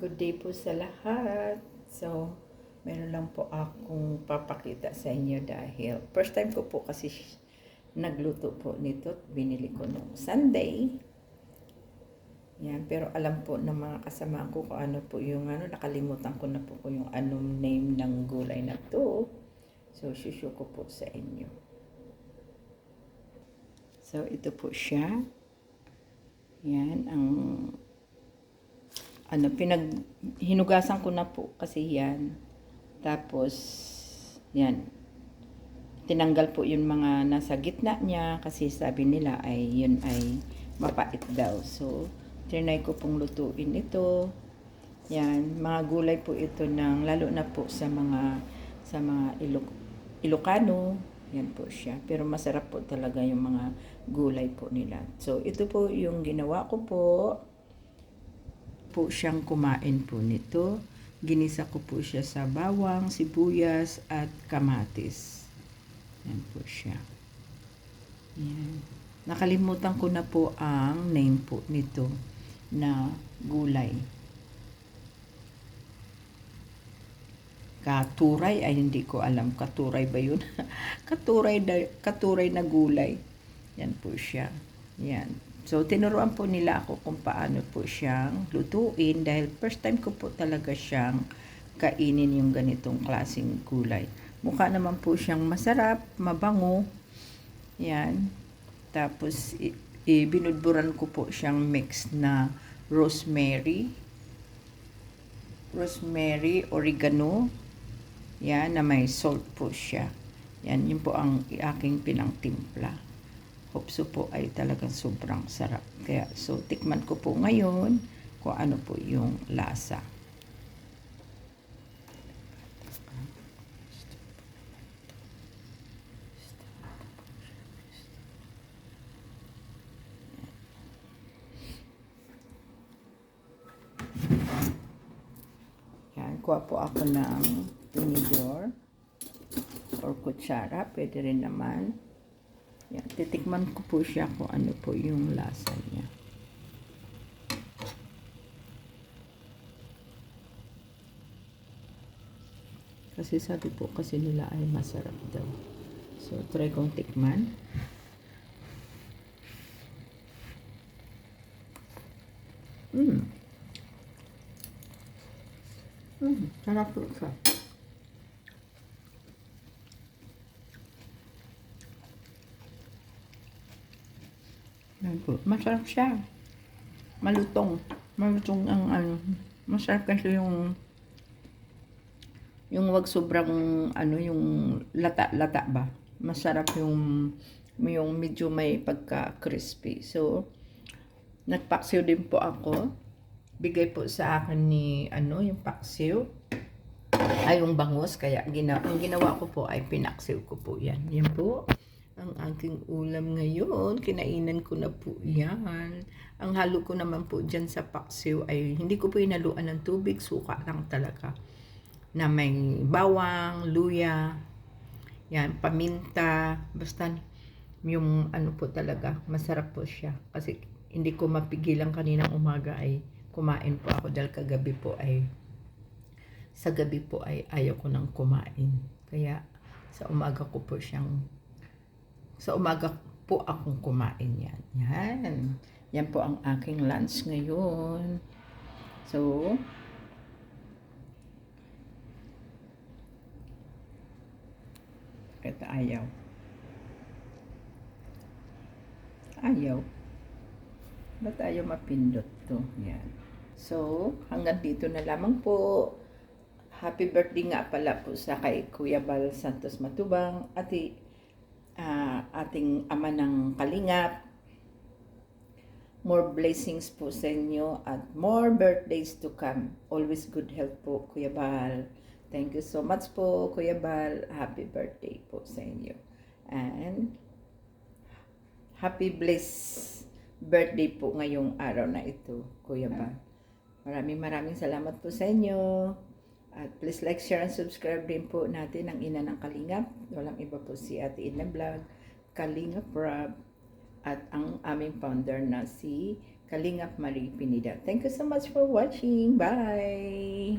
Good day po sa lahat. So, meron lang po akong papakita sa inyo dahil first time ko po kasi nagluto po nito. Binili ko nung Sunday. Yan, pero alam po ng mga kasama ko kung ano po yung nakalimutan ko na po kung yung anong name ng gulay na to. So, shushu ko po sa inyo. So, ito po siya. Yan, hinugasan ko na po kasi yan. Tapos, yan. Tinanggal po yung mga nasa gitna niya kasi sabi nila ay yun ay mapait daw. So, trinay ko pong lutuin ito. Yan, mga gulay po ito lalo na po sa mga Ilocano. Yan po siya. Pero masarap po talaga yung mga gulay po nila. So, ito po yung ginawa ko po siyang kumain po nito. Ginisa ko po siya sa bawang, sibuyas, at kamatis. Yan po siya. Yan. Nakalimutan ko na po ang name po nito na gulay. Katuray, ay hindi ko alam. Katuray ba yun? Katuray na gulay. Yan po siya. Yan. So, tinuruan po nila ako kung paano po siyang lutuin dahil first time ko po talaga siyang kainin yung ganitong klaseng gulay. Mukha naman po siyang masarap, mabango. Yan. Tapos, binudburan ko po siyang mix na rosemary, oregano. Yan, na may salt po siya. Yan, yun po ang aking pinangtimpla. Hopso po ay talagang sobrang sarap. Kaya, so, tikman ko po ngayon kung ano po yung lasa. Yan, kuha po ako ng tinidor or kutsara. Pwede rin naman. Yan, titikman ko po siya kung ano po yung lasa niya. Kasi sabi po kasi nila ay masarap daw. So, try kong tikman. Sarap po siya. Yan po. Masarap siya. Malutong. Malutong ang masarap kasi yung wag sobrang yung lata-lata ba. Masarap yung medyo may pagka-crispy. So, nagpaksiw din po ako. Bigay po sa akin ni yung paksiw. Ay, yung bangus. Kaya ang ginawa ko po ay pinaksiw ko po yan. Yan po ang aking ulam ngayon. Kinainan ko na po yan. Ang halo ko naman po dyan sa paksiw ay hindi ko po inaluan ng tubig. Suka lang talaga. Na may bawang, luya, yan, paminta. Basta yung po talaga. Masarap po siya. Kasi hindi ko mapigilan kaninang umaga ay kumain po ako. Dahil sa gabi po ay ayaw ko nang kumain. Kaya sa umaga po akong kumain yan. Yan. Yan po ang aking lunch ngayon. So, ito ayaw. Ba't ayaw mapindot to? Yan. So, hanggang dito na lamang po. Happy birthday nga pala po sa kay Kuya Bal Santos Matubang at ating ama ng Kalingap. More blessings po sa inyo at more birthdays to come. Always good health po, Kuya Bal. Thank you so much po, Kuya Bal. Happy birthday po sa inyo. And happy blessed birthday po ngayong araw na ito, Kuya Bal. Maraming salamat po sa inyo. At please like, share, and subscribe din po natin ang Ina ng Kalingap. Walang iba po si Ate Ina Vlog, Kalingap Rob, at ang aming founder na si Kalingap Marie Pinida. Thank you so much for watching. Bye!